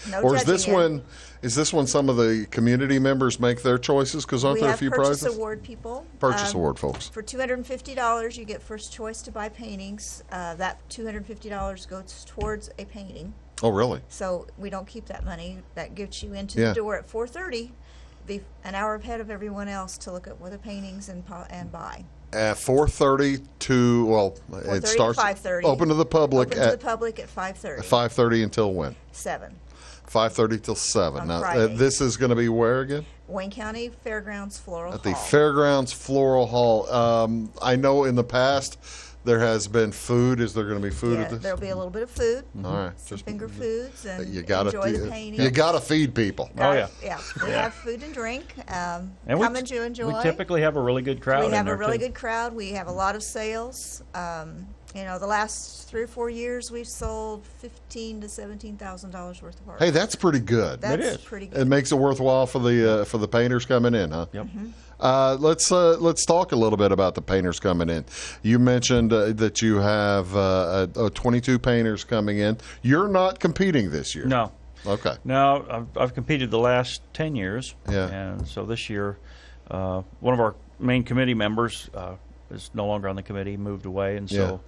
Is this when some of the community members make their choices? Because aren't there a few prizes? We have purchase award people. Purchase award folks. For $250, you get first choice to buy paintings. That $250 goes towards a painting. Oh, really? So we don't keep that money. That gets you into the door at 4:30. Be an hour ahead of everyone else to look at the paintings and buy. At 4:30 to it starts to 5:30. Open to the public. Open to the public at 5:30. 5:30 until when? 7. 5:30 till 7. Now Friday. This is going to be where again? Wayne County Fairgrounds Floral Hall. At the Fairgrounds Floral Hall. I know in the past there has been food. Is there going to be food at this? There'll be a little bit of food. All right. Some finger foods and enjoy the painting. You got to feed people. Yeah. We have food and drink. Come and enjoy. We typically have a really good crowd. We have a really good crowd. We have a lot of sales. The last 3 or 4 years we've sold $15,000 to $17,000 worth of art. Hey, that's pretty good. That's pretty good. It makes it worthwhile for the painters coming in, huh? Yep. Let's talk a little bit about the painters coming in. You mentioned that you have 22 painters coming in. You're not competing this year. No. Okay. No, I've competed the last 10 years. Yeah. And so this year, one of our main committee members is no longer on the committee, moved away, and so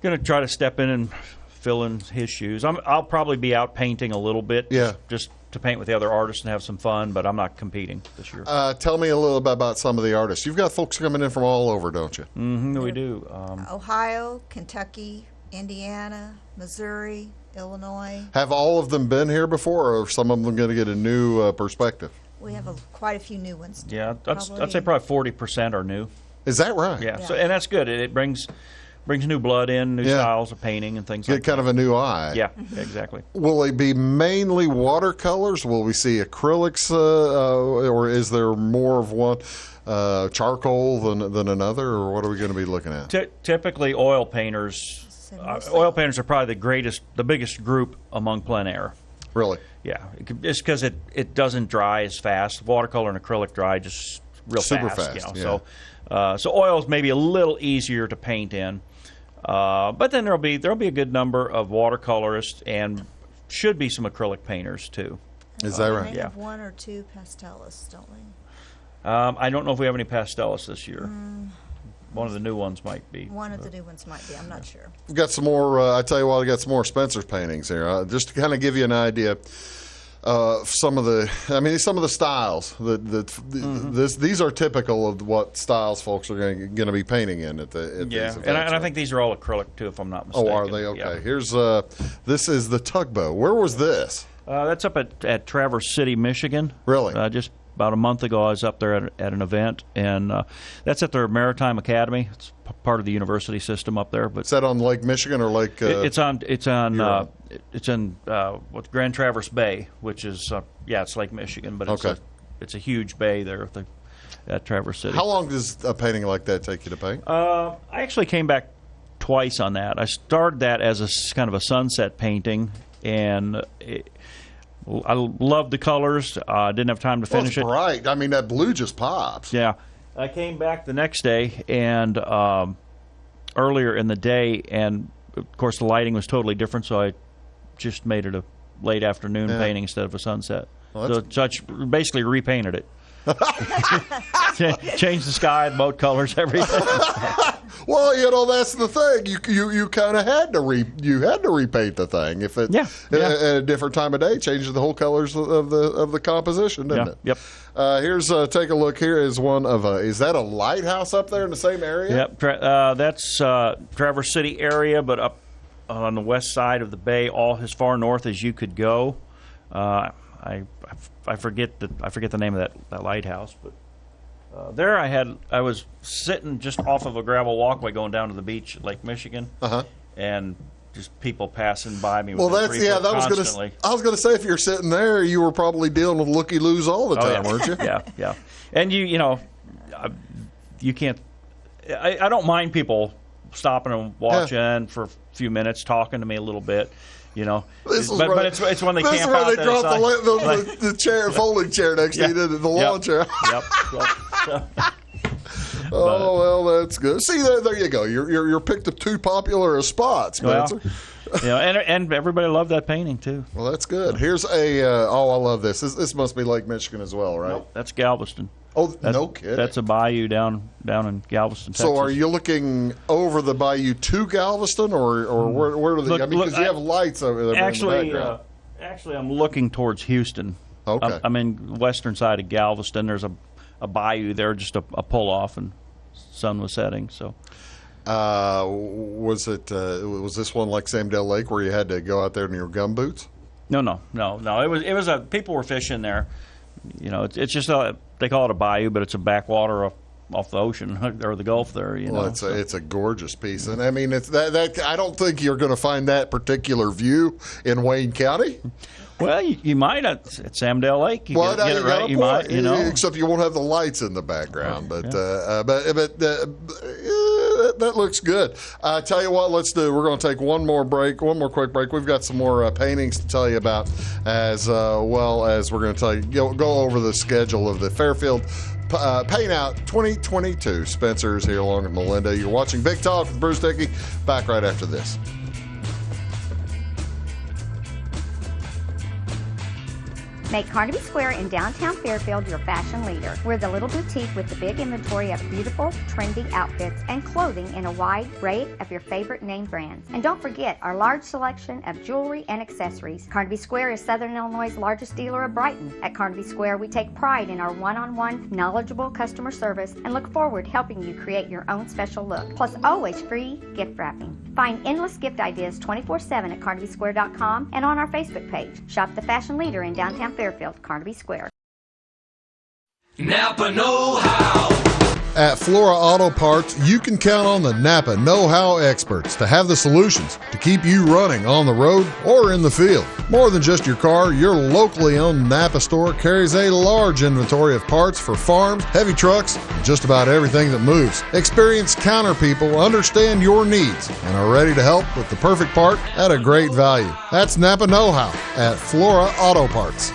going to try to step in and fill in his shoes. I'll probably be out painting a little bit. Yeah. Just to paint with the other artists and have some fun, but I'm not competing this year. Tell me a little bit about some of the artists. You've got folks coming in from all over, don't you? Mm-hmm, we do. Ohio, Kentucky, Indiana, Missouri, Illinois. Have all of them been here before, or are some of them going to get a new perspective? We have quite a few new ones. Yeah, I'd say probably 40% are new. Is that right? Yeah. So, and that's good. It brings new blood in, new styles of painting and things like that. Get kind of a new eye. Yeah, exactly. Will they be mainly watercolors? Will we see acrylics, or is there more of one charcoal than another, or what are we going to be looking at? Typically, oil painters. Oil painters are probably the biggest group among plein air. Really? Yeah, it's because it doesn't dry as fast. Watercolor and acrylic dry just real super fast. Yeah. So oil is maybe a little easier to paint in. But then there'll be a good number of watercolorists and should be some acrylic painters too. Is that right? We have 1 or 2 pastelists, don't we? I don't know if we have any pastelists this year. One of the new ones might be. One of the new ones might be. I'm not sure. We've got some more. I tell you what, I got some more Spencer's paintings here. Just to kind of give you an idea. Some of the styles these are typical of what styles folks are going to be painting in at these events, and I think these are all acrylic too, if I'm not mistaken. Oh, are they? Okay. Yeah. Here's this is the tugboat. Where was this? That's up at Traverse City, Michigan. Really? Just about a month ago, I was up there at an event, and that's at their Maritime Academy. It's part of the university system up there. But is that on Lake Michigan or Lake? It's in Grand Traverse Bay, which is it's Lake Michigan, but it's a huge bay there at Traverse City. How long does a painting like that take you to paint? I actually came back twice on that. I started that as a kind of a sunset painting, and I loved the colors. Didn't have time to finish it. It's bright. I mean, that blue just pops. Yeah. I came back the next day and earlier in the day, and of course the lighting was totally different, so I just made it a late afternoon painting instead of a sunset. Well, so I basically repainted it. Changed the sky, the boat colors, everything. Well, that's the thing. You kind of had to repaint the thing. If it at a different time of day, changes the whole colors of the composition, doesn't it? Yep. Here's take a look. Here is one of is that a lighthouse up there in the same area? Yep. That's Traverse City area, but up on the west side of the bay, all as far north as you could go. I forget the name of that lighthouse, but I was sitting just off of a gravel walkway going down to the beach at Lake Michigan, and just people passing by me. Well, with that's yeah. That was constantly. I was gonna say, if you're sitting there, you were probably dealing with looky-loos all the time, weren't you? Yeah. And you can't. I don't mind people stopping and watching for a few minutes, talking to me a little bit. But it's when they camp out. This is where they drop the chair, folding chair next to you, the lawn chair. Yep. Oh, well, that's good. See, there you go. You're picked up too popular a spot, Spencer. Well, and everybody loved that painting too. Well, that's good. Here's a. I love this. This must be Lake Michigan as well, right? Nope, that's Galveston. Oh, no kidding. That's a bayou down in Galveston, Texas. So, are you looking over the bayou to Galveston, or where do they? Because you have lights over there. Actually, I'm looking towards Houston. Okay. I'm in western side of Galveston. There's a bayou there, just a pull off, and sun was setting. So, was this one like Samdale Lake where you had to go out there in your gum boots? No. It was people were fishing there. It's just they call it a bayou, but it's a backwater off the ocean or the Gulf there. Well, it's a gorgeous piece, and I mean it's that I don't think you're going to find that particular view in Wayne County. Well, you might at Samdale Lake. You get it right. You might, except you won't have the lights in the background. But that looks good. I tell you what, let's do. We're going to take one more quick break. We've got some more paintings to tell you about, as well as we're going to tell you go over the schedule of the Fairfield PaintOut 2022. Spencer's here along with Melinda. You're watching Big Talk with Bruce Dickey. Back right after this. Make Carnaby Square in downtown Fairfield your fashion leader. We're the little boutique with the big inventory of beautiful, trendy outfits and clothing in a wide array of your favorite name brands. And don't forget our large selection of jewelry and accessories. Carnaby Square is Southern Illinois' largest dealer of Brighton. At Carnaby Square, we take pride in our one-on-one, knowledgeable customer service and look forward to helping you create your own special look. Plus, always free gift wrapping. Find endless gift ideas 24/7 at CarnabySquare.com and on our Facebook page. Shop the fashion leader in downtown Fairfield, Carnaby Square. Napa know-how. At Flora Auto Parts, you can count on the Napa know-how experts to have the solutions to keep you running on the road or in the field. More than just your car, your locally owned Napa store carries a large inventory of parts for farms, heavy trucks, and just about everything that moves. Experienced counter people understand your needs and are ready to help with the perfect part at a great value. That's Napa know-how at Flora Auto Parts.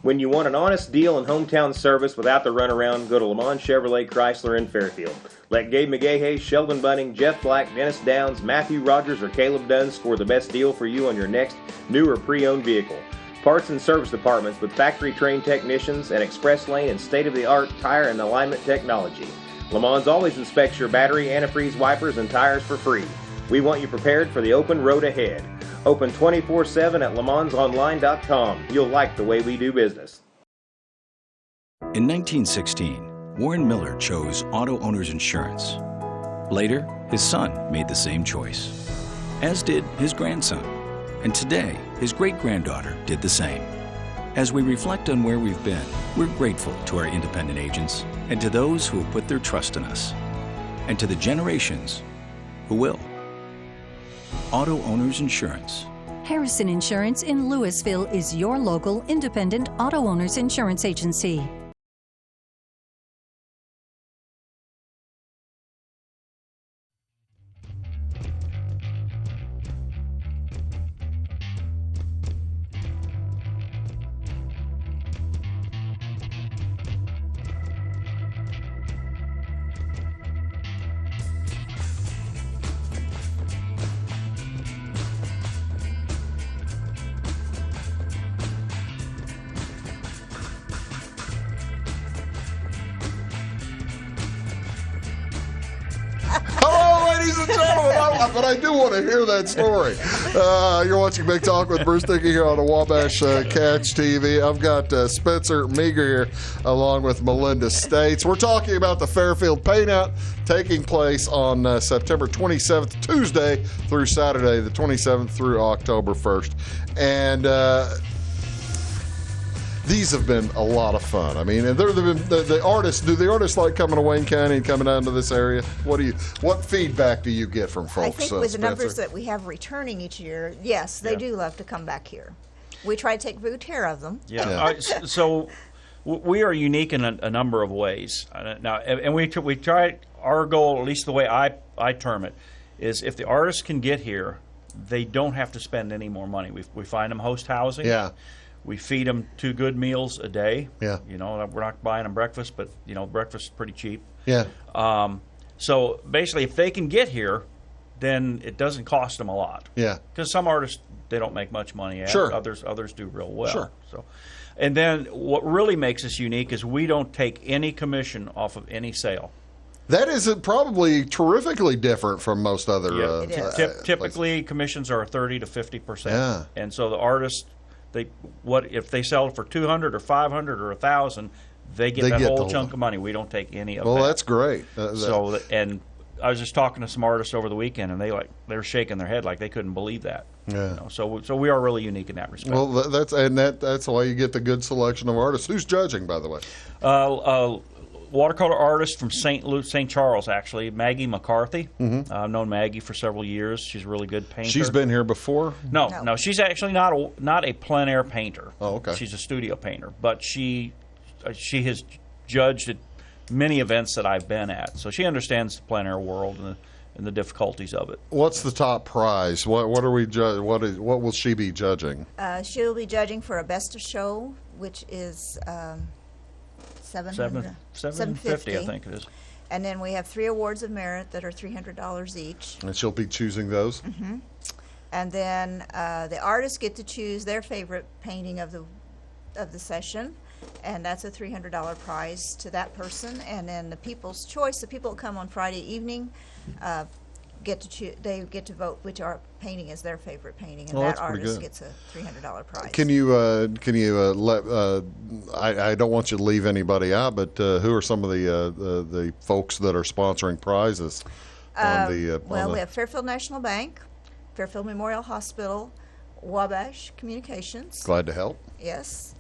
When you want an honest deal and hometown service without the runaround, go to Lamont Chevrolet Chrysler in Fairfield. Let Gabe McGahey, Sheldon Bunning, Jeff Black, Dennis Downs, Matthew Rogers, or Caleb Dunn score the best deal for you on your next new or pre-owned vehicle. Parts and service departments with factory-trained technicians and express lane and state-of-the-art tire and alignment technology. Lamont's always inspects your battery, antifreeze, wipers, and tires for free. We want you prepared for the open road ahead. Open 24/7 at LeMansOnline.com. You'll like the way we do business. In 1916, Warren Miller chose Auto Owners Insurance. Later, his son made the same choice, as did his grandson. And today, his great-granddaughter did the same. As we reflect on where we've been, we're grateful to our independent agents and to those who have put their trust in us, and to the generations who will. Auto Owners Insurance. Harrison Insurance in Louisville is your local independent auto owners insurance agency. But I do want to hear that story. You're watching Big Talk with Bruce Dickey here on the Wabash Catch TV. I've got Spencer Meagher here along with Melinda States. We're talking about the Fairfield PaintOut taking place on September 27th, Tuesday through Saturday, the 27th through October 1st. And these have been a lot of fun. I mean, and the artists. Do the artists like coming to Wayne County and coming down to this area? What feedback do you get from folks? I think with the Spencer? numbers that we have returning each year, yes, they do love to come back here. We try to take good care of them. Yeah. So we are unique in a number of ways. Now, and we try. Our goal, at least the way I term it, is if the artists can get here, they don't have to spend any more money. We find them host housing. Yeah. We feed them 2 good meals a day. Yeah. You know, we're not buying them breakfast, but breakfast is pretty cheap. Yeah. So basically, if they can get here, then it doesn't cost them a lot. Yeah. Because some artists, they don't make much money at. Sure. Others do real well. Sure. So, and then what really makes us unique is we don't take any commission off of any sale. That is probably terrifically different from most other. Typically, commissions are 30 to 50%. Yeah. And so the artists, if they sell it for $200 or $500 or $1,000, they get that whole chunk of money. We don't take any of that. Well, that's great. And I was just talking to some artists over the weekend, and they were shaking their head like they couldn't believe that. Yeah. So we are really unique in that respect. Well, that's why you get the good selection of artists. Who's judging, by the way? Watercolor artist from St. Charles, actually, Maggie McCarthy. Mm-hmm. I've known Maggie for several years. She's a really good painter. She's been here before? No. She's actually not a plein air painter. Oh, okay. She's a studio painter, but she has judged at many events that I've been at, so she understands the plein air world and the difficulties of it. What's the top prize? What are we what will she be judging? She'll be judging for a best of show, which is $750, I think it is. And then we have 3 awards of merit that are $300 each. And she'll be choosing those. Mm-hmm. And then the artists get to choose their favorite painting of the session, and that's a $300 prize to that person. And then the people's choice, the people that come on Friday evening, get to vote which painting is their favorite painting, and that artist gets a $300 prize. Can you let? I don't want you to leave anybody out, but who are some of the folks that are sponsoring prizes? We have Fairfield National Bank, Fairfield Memorial Hospital, Wabash Communications. Glad to help. Yes,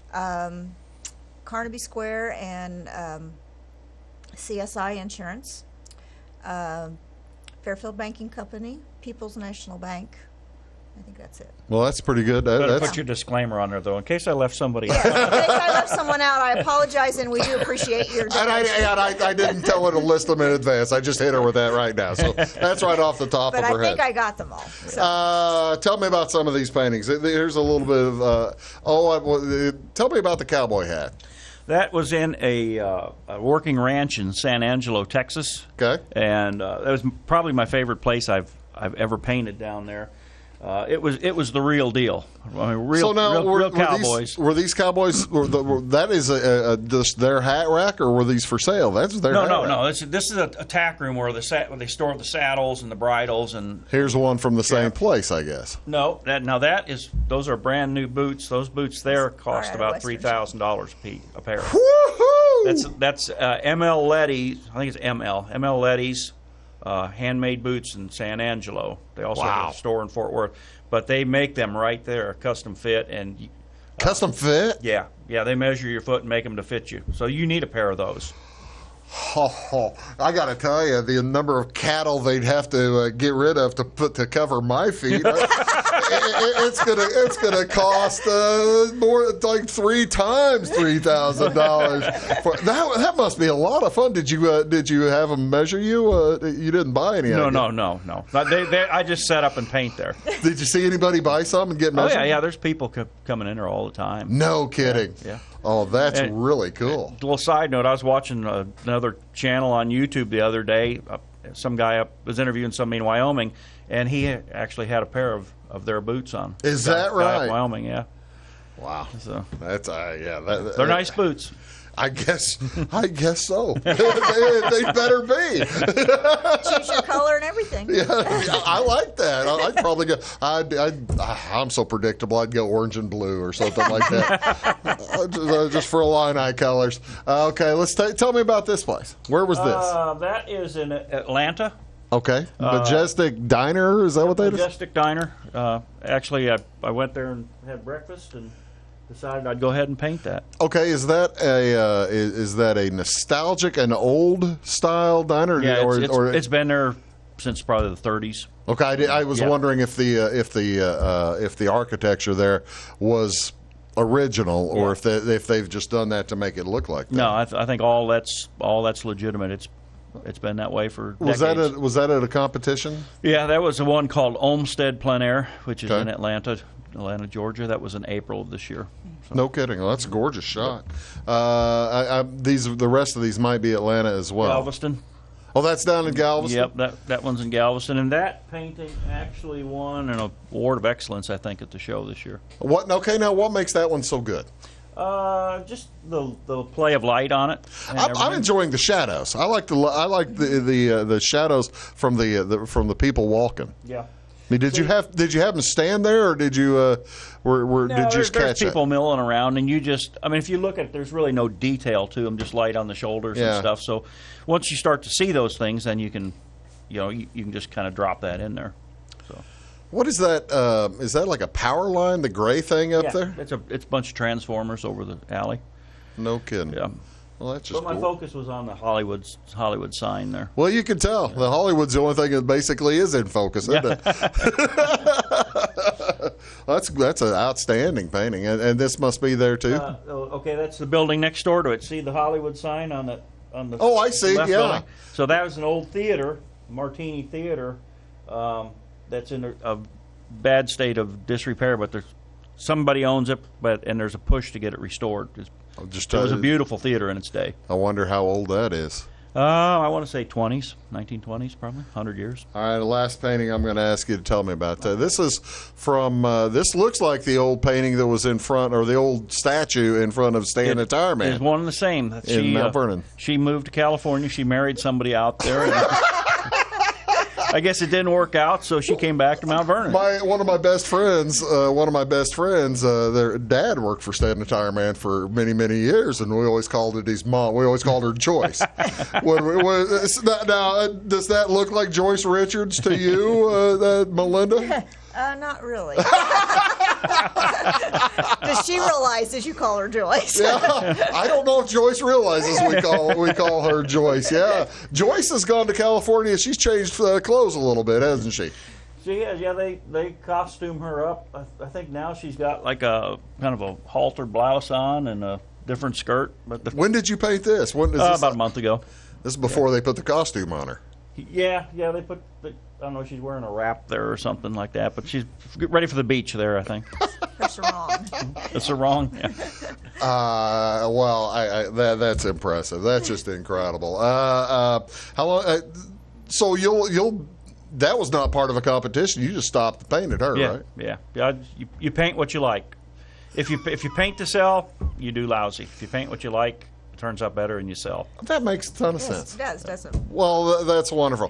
Carnaby Square and CSI Insurance. Fairfield Banking Company, People's National Bank. I think that's it. Well, that's pretty good. Better put your disclaimer on there, though, in case I left somebody out. In case I left someone out, I apologize, and we do appreciate your donation. And I didn't tell her to list them in advance. I just hit her with that right now. So that's right off the top of her head. But I think I got them all. So. Tell me about some of these paintings. Here's a little bit of... tell me about the cowboy hat. That was in a working ranch in San Angelo, Texas. Okay. And that was probably my favorite place I've ever painted down there. It was the real deal. I mean, real cowboys. Were these cowboys? That is just their hat rack, or were these for sale? That's their hat rack. No. This is a tack room where they store the saddles and the bridles and. Here's one from the same place, I guess. No, those are brand new boots. Those boots there cost about $3,000 a pair. Woohoo! That's ML Leddy's. I think it's ML Leddy's. Handmade boots in San Angelo. They also have a store in Fort Worth, but they make them right there, custom fit and custom fit. Yeah. They measure your foot and make them to fit you. So you need a pair of those. I got to tell you, the number of cattle they'd have to get rid of to cover my feet. It's gonna cost more, like 3 times $3,000. That must be a lot of fun. Did you have them measure you? You didn't buy any. No. I just set up and paint there. Did you see anybody buy some and get measured? Oh yeah. There's people coming in there all the time. No kidding. Yeah. Oh, that's really cool. A little side note, I was watching another channel on YouTube the other day. Some guy was interviewing somebody in Wyoming, and he actually had a pair of their boots on. Is that right? Guy in Wyoming, yeah. Wow. So that's they're nice boots. I guess so. They better be. Choose your color and everything. Yeah, I like that. I'd probably go. I'm so predictable. I'd go orange and blue or something like that, just for Illini colors. Okay, tell me about this place. Where was this? That is in Atlanta. Okay, Majestic Diner. Is that what that is? Majestic Diner. Actually, I went there and had breakfast and decided I'd go ahead and paint that. Okay, is that a nostalgic and old style diner? Yeah, it's been there since probably the 30s. Okay, I was wondering if the architecture there was original, or if they've just done that to make it look like that. No, I think all that's legitimate. It's been that way for decades. Was that at a competition? Yeah, that was the one called Olmsted Plein Air, which is in Atlanta, Georgia. That was in April of this year. So. No kidding. Well, that's a gorgeous shot. The rest of these might be Atlanta as well. Galveston. Oh, that's down in Galveston? Yep, that one's in Galveston. And that painting actually won an award of excellence, I think, at the show this year. Now what makes that one so good? Just the play of light on it. I'm enjoying the shadows. I like the shadows from the people walking. Yeah. I mean, did you have them stand there, or did you did you just catch there's people milling around, and if you look at it, there's really no detail to them, just light on the shoulders and stuff. So once you start to see those things, then you can just kind of drop that in there. So. What is that? Is that like a power line, the gray thing up there? It's a bunch of transformers over the alley. No kidding. Yeah. Well, that's just But my focus was on the Hollywood sign there. Well, you can tell. The Hollywood's the only thing that basically is in focus, isn't it? That's an outstanding painting, and this must be there too. Okay, that's the building next door to it. See the Hollywood sign on the Oh, I see. left Yeah. building? So that was an old theater, Martini Theater, that's in a bad state of disrepair, but somebody owns it, and there's a push to get it restored. It was a beautiful theater in its day. I wonder how old that is. I want to say 1920s, probably 100 years. All right, the last painting I'm going to ask you to tell me about. This is from. This looks like the old painting that was in front, or the old statue in front of Stan the Tire Man. It's one and the same. In Mount Vernon. She moved to California. She married somebody out there. I guess it didn't work out, so she came back to Mount Vernon. One of my best friends, their dad worked for Stan the Tire Man for many, many years, and we always called it his mom. We always called her Joyce. Now, does that look like Joyce Richards to you, Melinda? Not really. Does she realize that you call her Joyce? Yeah, I don't know if Joyce realizes we call her Joyce. Yeah, Joyce has gone to California. She's changed clothes a little bit, hasn't she? She has. Yeah, they costume her up. I think now she's got like a kind of a halter blouse on and a different skirt. But when did you paint this? About a month ago. This is before they put the costume on her. Yeah, they put. I don't know, she's wearing a wrap there or something like that, but she's ready for the beach there, I think. That's wrong. That's wrong. Yeah. Well, that's impressive. That's just incredible. How long? So you'll. That was not part of a competition. You just stopped and painted her, right? Yeah. You paint what you like. If you paint to sell, you do lousy. If you paint what you like, turns out better and you sell. That makes a ton of sense. It does, doesn't it? Well, that's wonderful.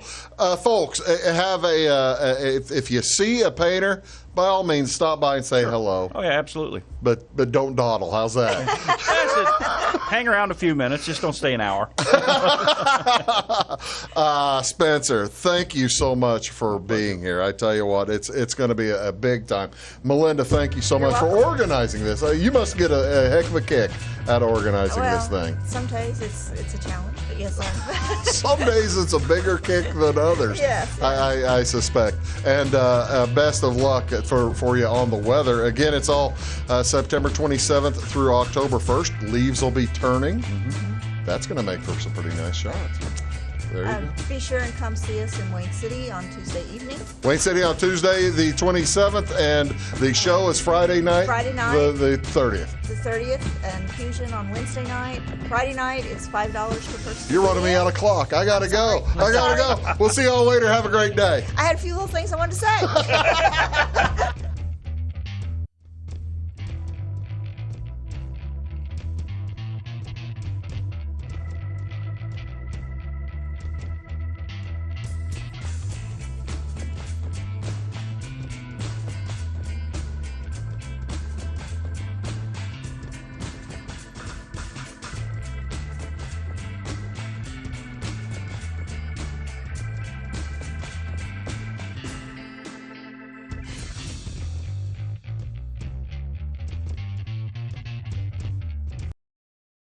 Folks, if you see a painter, by all means, stop by and say hello. Oh, yeah, absolutely. But don't dawdle. How's that? Hang around a few minutes. Just don't stay an hour. Spencer, thank you so much for being here. I tell you what, it's going to be a big time. Melinda, thank you so much for organizing this. You must get a heck of a kick out of organizing this thing. Some days it's a challenge, but yes. Some days it's a bigger kick than others. Yes. I suspect. And best of luck for you on the weather. Again, it's all September 27th through October 1st. Leaves will be turning. Mm-hmm. That's going to make for some pretty nice shots. There you go. Be sure and come see us in Wayne City on Tuesday evening. Wayne City on Tuesday, the 27th, and the show is Friday night. The 30th. The 30th, and Fusion on Wednesday night. Friday night, it's $5 per person. You're running me out of clock. I got to go. Go. We'll see y'all later. Have a great day. I had a few little things I wanted to say.